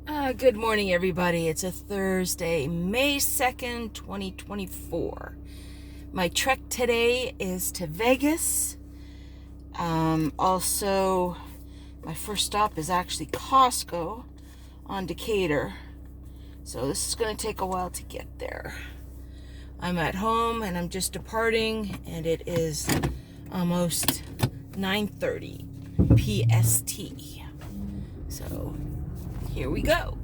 Good morning, everybody. It's a Thursday, May 2nd, 2024. My trek today is to Vegas. Also, my first stop is actually Costco on Decatur. So this is going to take a while to get there. I'm at home and I'm just departing, and it is almost 9:30 PST. So here we go.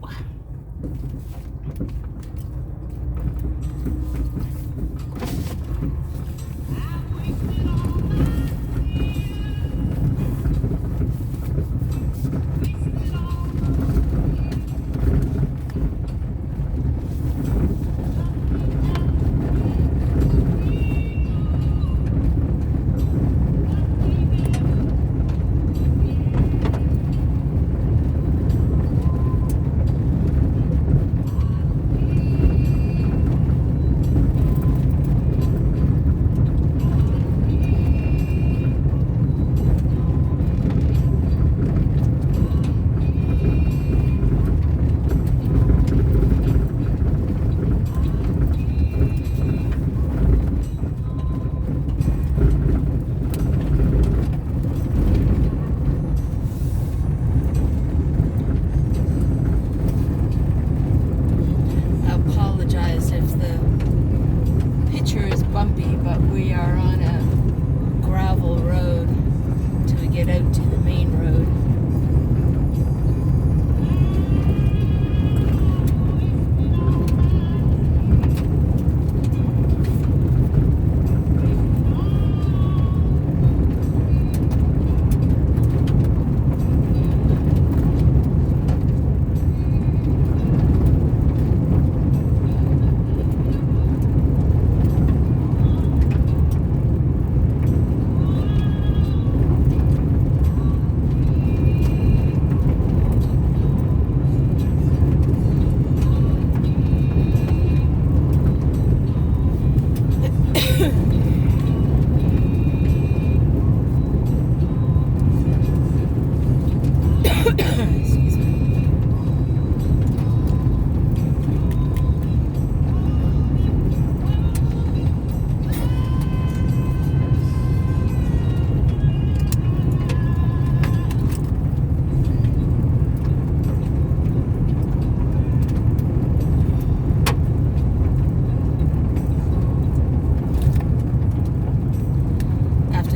Bumpy, but we are on a gravel road till we get out to the main road.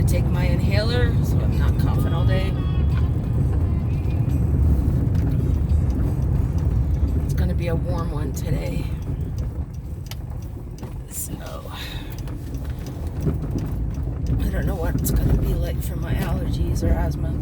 Take my inhaler so I'm not coughing all day. It's going to be a warm one today. So I don't know what it's going to be like for my allergies or asthma.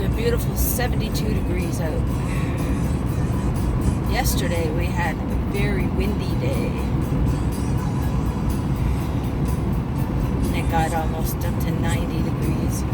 A beautiful 72 degrees out. Yesterday we had a very windy day. got almost up to 90 degrees.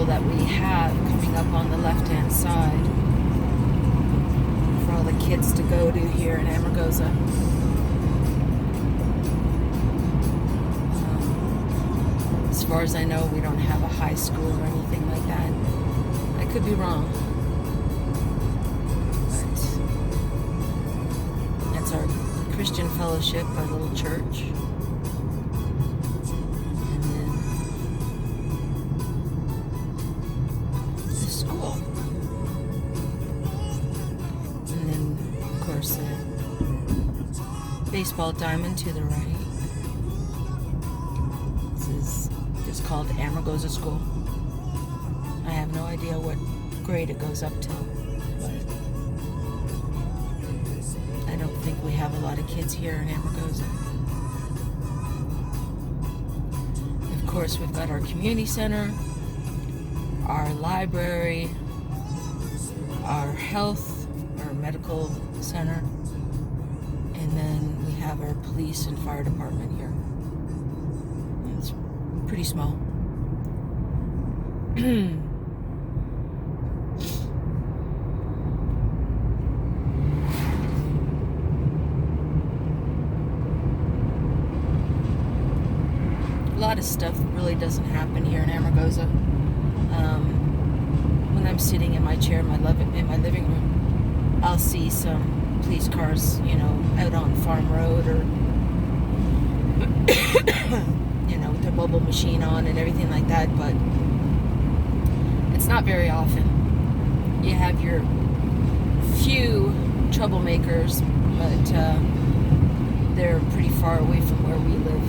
That we have coming up on the left-hand side for all the kids to go to here in Amargosa. As far as I know, we don't have a high school or anything like that. I could be wrong, but that's our Christian fellowship, our little church. Baseball diamond to the right. This is just called Amargosa School. I have no idea what grade it goes up to, but I don't think we have a lot of kids here in Amargosa. Of course, we've got our community center, our library, our health, our medical center, and then we have our police and fire department here. It's pretty small. A lot of stuff really doesn't happen here in Amargosa. When I'm sitting in my chair in my living room, I'll see some police cars, out on Farm Road, or with their mobile machine on and everything like that, but it's not very often. You have your few troublemakers, but they're pretty far away from where we live.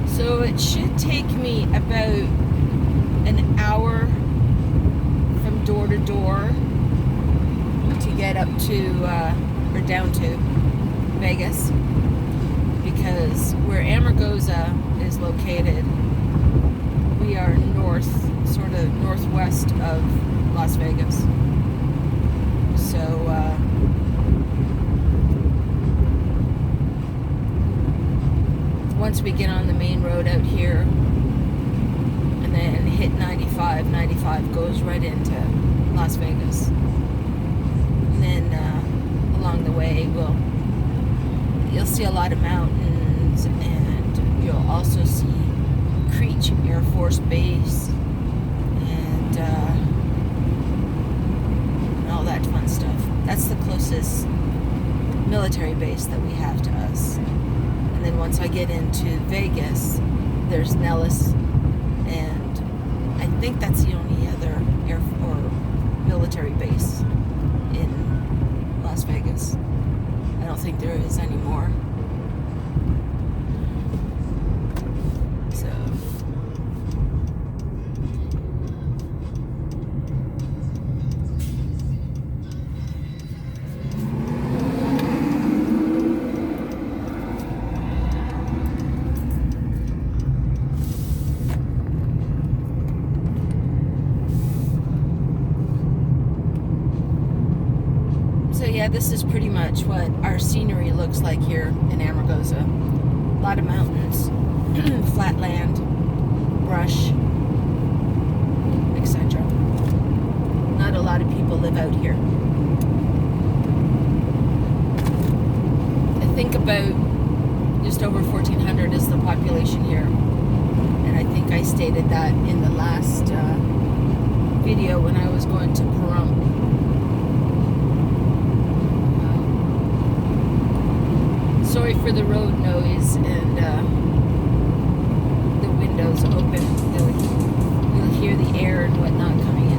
So it should take me about an hour from door to door to get up to, or down to Vegas, because where Amargosa is located, we are sort of northwest of Las Vegas. So, once we get on the main road out here and then hit 95 goes right into Las Vegas. And then along the way you'll see a lot of mountains, and you'll also see Creech Air Force Base and all that fun stuff. That's the closest military base that we have to us. And then once I get into Vegas, there's Nellis, and I think that's the only other air or military base in Las Vegas. I don't think there is anymore. So yeah, this is pretty much what our scenery looks like here in Amargosa. A lot of mountains, flat land, brush, etc. Not a lot of people live out here. I think about, Just over 1,400 is the population here. And I think I stated that in the last video when I was going to Pahrump. Sorry for the road noise and the windows open. You'll hear the air and whatnot coming in.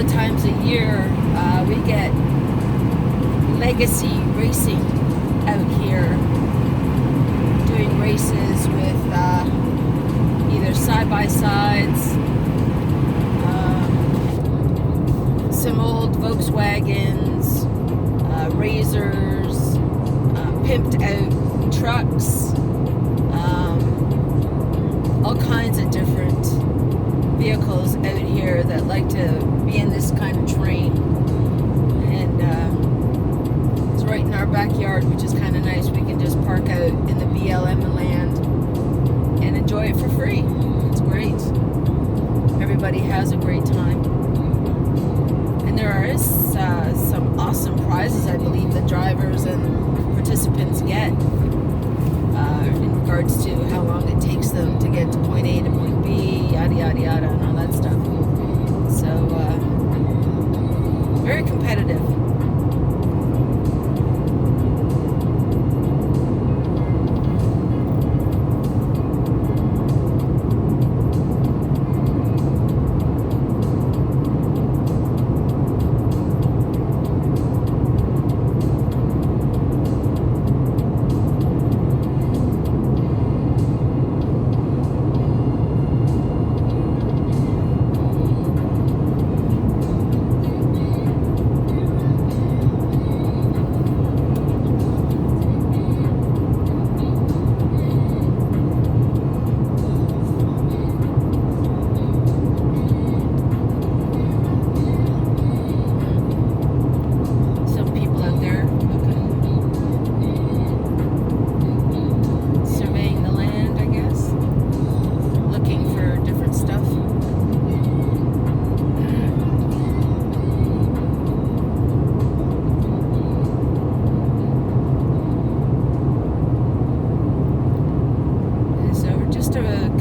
Times a year we get legacy racing out here, doing races with either side-by-sides, some old Volkswagens, Razors, pimped out trucks, all kinds of different vehicles out here that like to be in this kind of terrain. And it's right in our backyard, which is kind of nice. We can just park out in the BLM land and enjoy it for free. It's great. Everybody has a great time. And there is some awesome prizes, I believe, that drivers and participants get in regards to how long it takes them to get to point A to point B, yada yada yada, and all that stuff. So very competitive.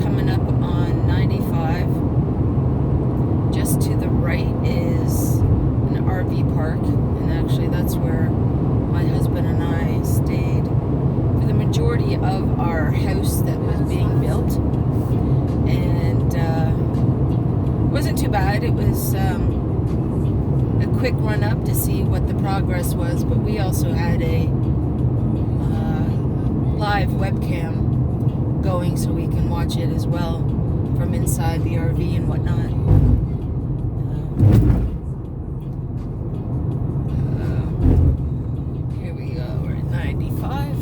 Coming up on 95. Just to the right is an RV park, and actually that's where my husband and I stayed for the majority of our house that was being built. And it wasn't too bad. It was a quick run up to see what the progress was, but we also had a live webcam going so we can watch it as well from inside the RV and whatnot. Here we go, we're at 95.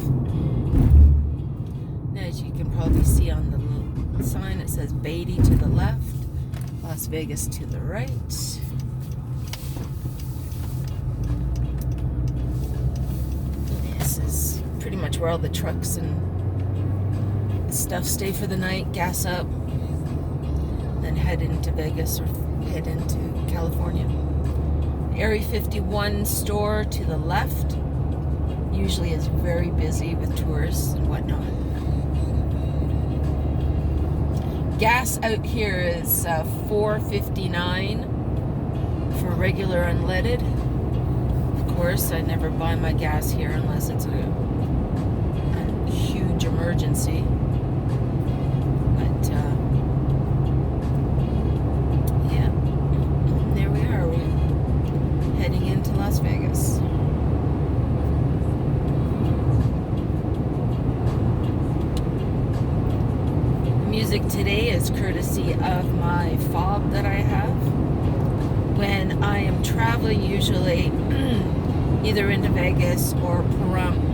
Now, as you can probably see on the sign, it says Beatty to the left, Las Vegas to the right. This is pretty much where all the trucks and stuff stay for the night, gas up, then head into Vegas or head into California. Area 51 store to the left usually is very busy with tourists and whatnot. Gas out here is $4.59 for regular unleaded. Of course, I never buy my gas here unless it's a huge emergency. urgency. But yeah, there we are. We're heading into Las Vegas. Music today is courtesy of my fob that I have. When I am traveling, usually either into Vegas or Pahrump,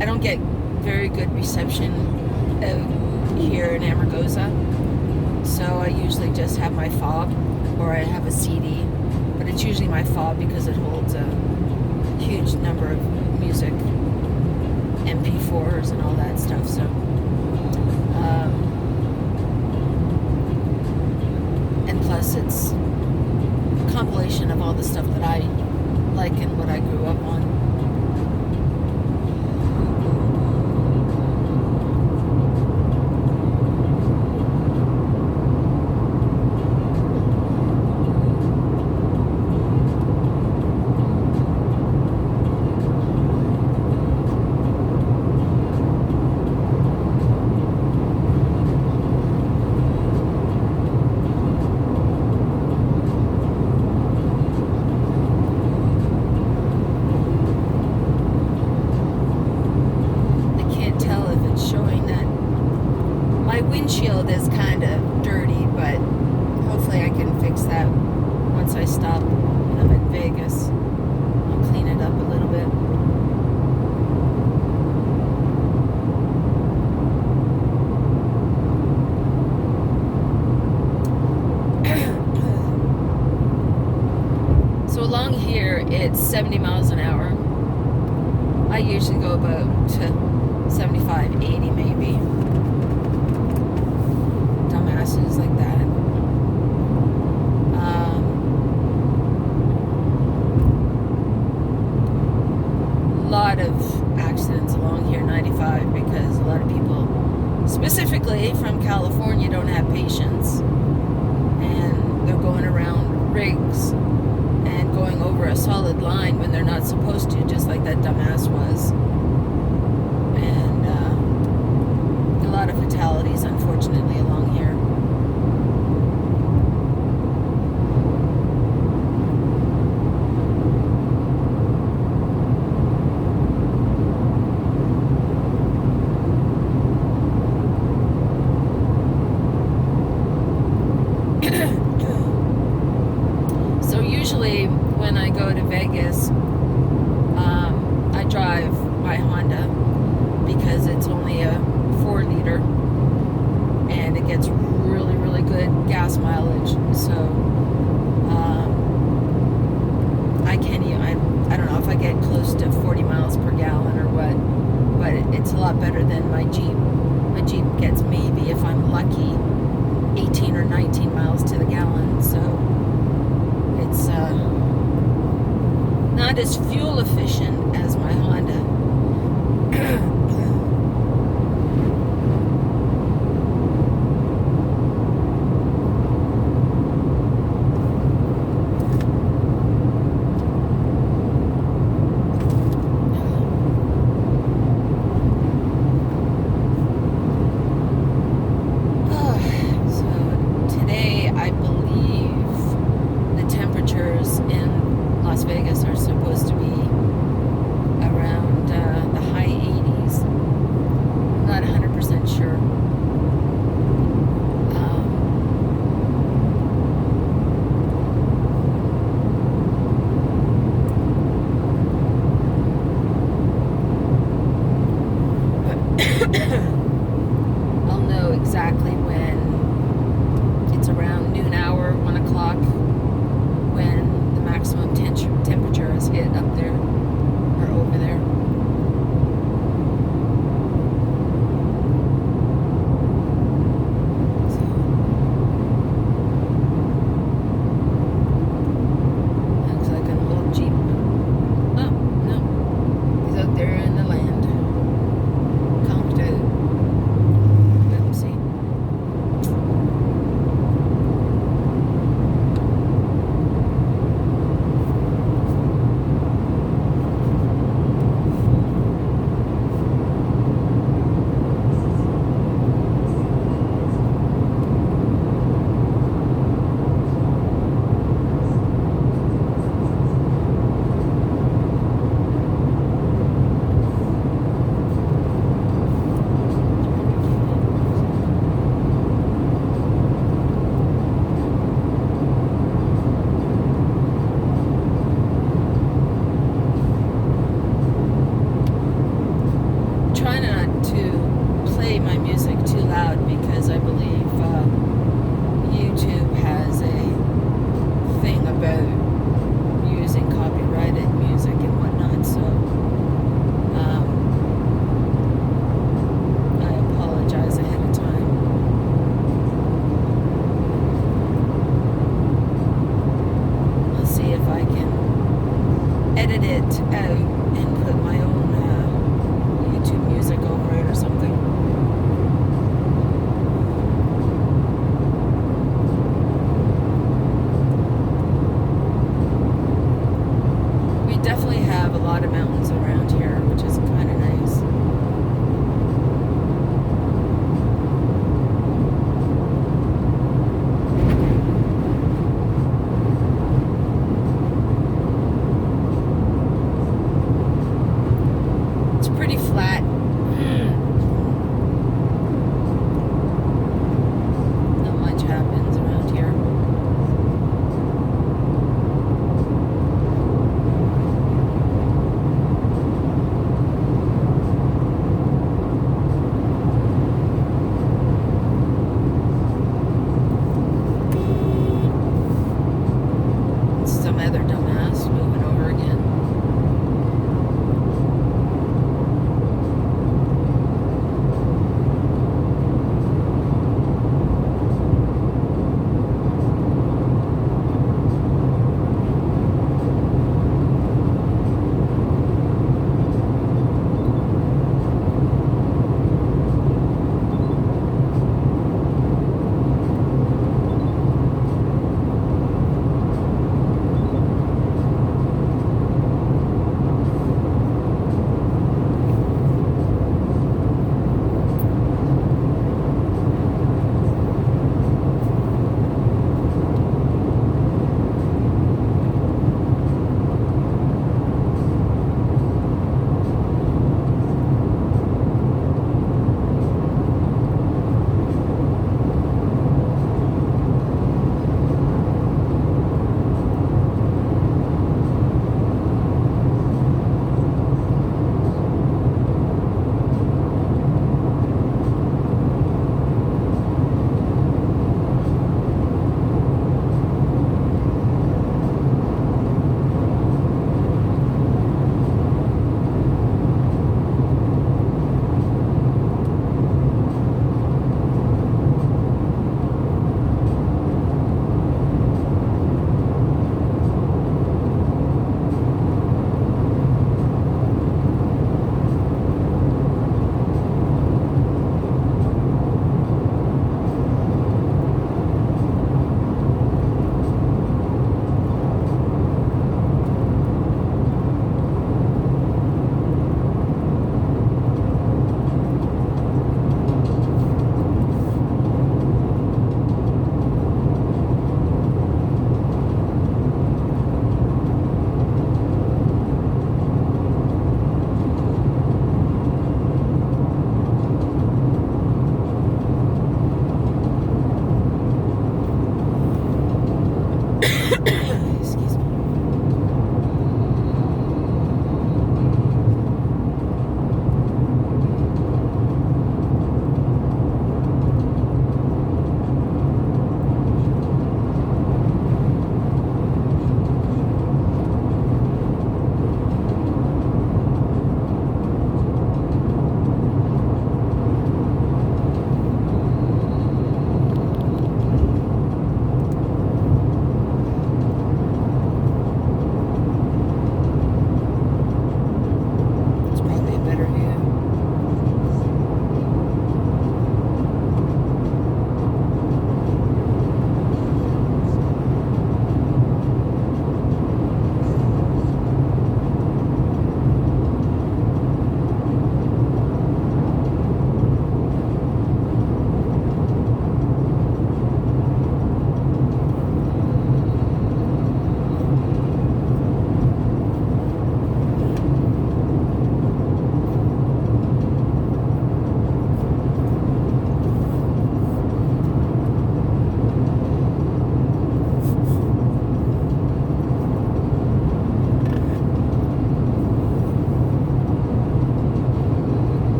I don't get very good reception here in Amargosa, so I usually just have my fob, or I have a CD, but it's usually my fob because it holds a huge number of music, MP4s and all that stuff. So and plus it's a compilation of all the stuff that I like and what I grew up on. Windshield is kind of dirty, but hopefully I can fix that once I stop when I'm in Vegas. I'll clean it up a little bit. So along here it's 70 miles an hour. I usually go about to 75, 80 maybe. Dumbasses like that. A lot of accidents along here, 95, because a lot of people, specifically from California, don't have patience, and they're going around rigs and going over a solid line when they're not supposed to, just like that dumbass was. And a lot of fatalities, unfortunately, along here. So usually when I go to Vegas, I drive my Honda because it's only a 4-liter and it gets really, really good gas mileage. So I don't know if I get close to 40 miles per gallon or what, but it's a lot better than my Jeep. My Jeep gets maybe, if I'm lucky, 18 or 19 miles to the gallon. So it's not as fuel efficient as my Honda. In Las Vegas are supposed to be around the high 80s. I'm not 100% sure. I'll know exactly when it's around noon hour, 1 o'clock, when the maximum temperature is hit up there or over there. So, looks like an old Jeep. Oh, no. He's out there in the land. Conked out. Let's see.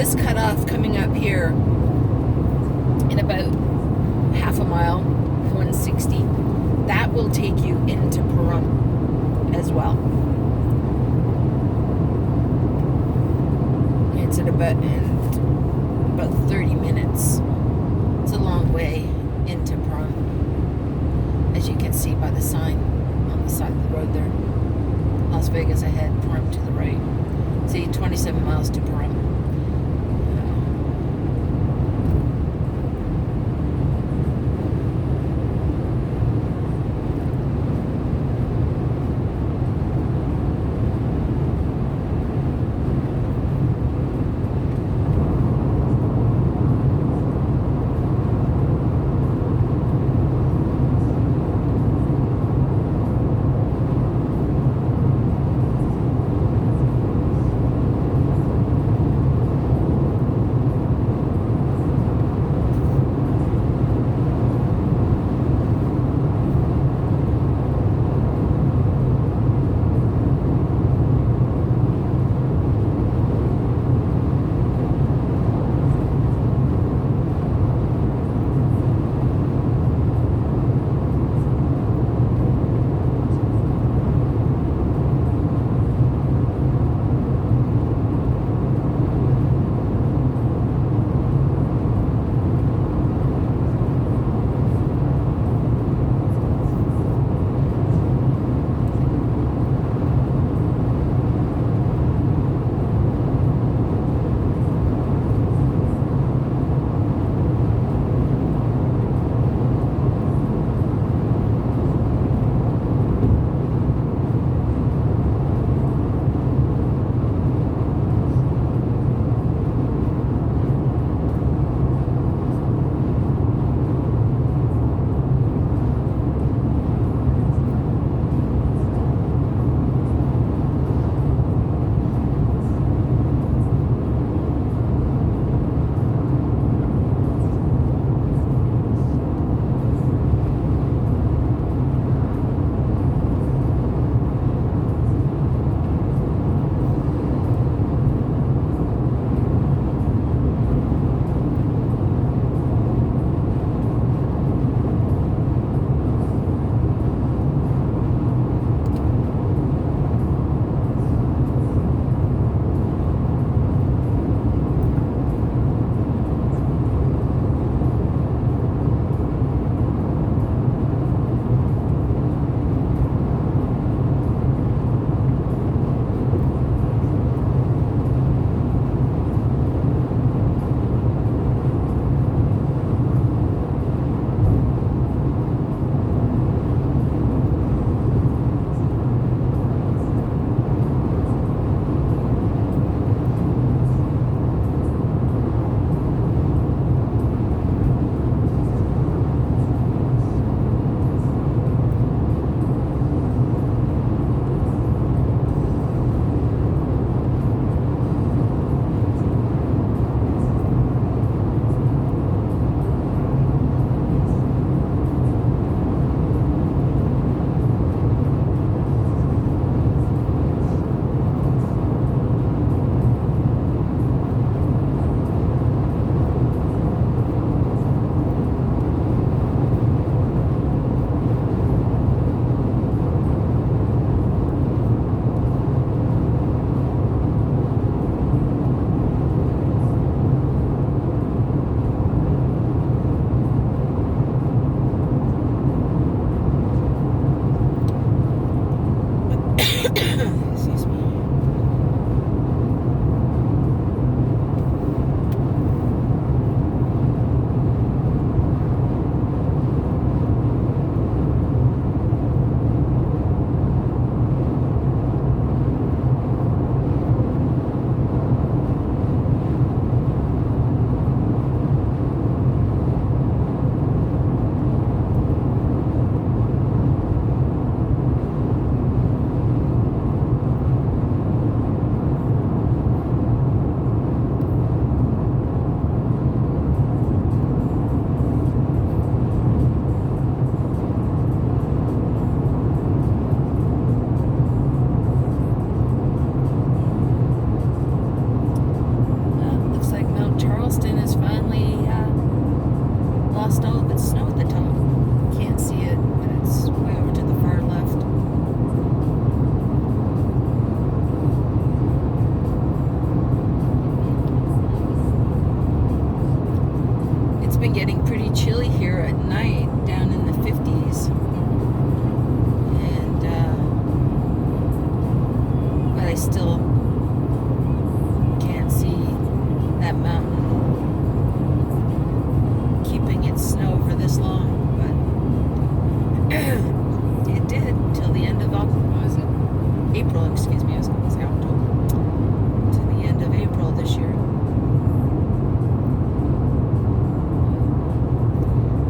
this cutoff coming up here in about half a mile, 160, that will take you into Pahrump as well. It's at about 30 minutes. It's a long way into Pahrump, as you can see by the sign on the side of the road there. Las Vegas ahead, Pahrump to the right. See, 27 miles to Pahrump. April, excuse me, I was going to say October, to the end of April this year.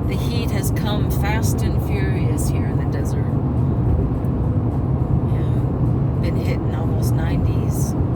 The heat has come fast and furious here in the desert. Yeah, been hitting almost 90s.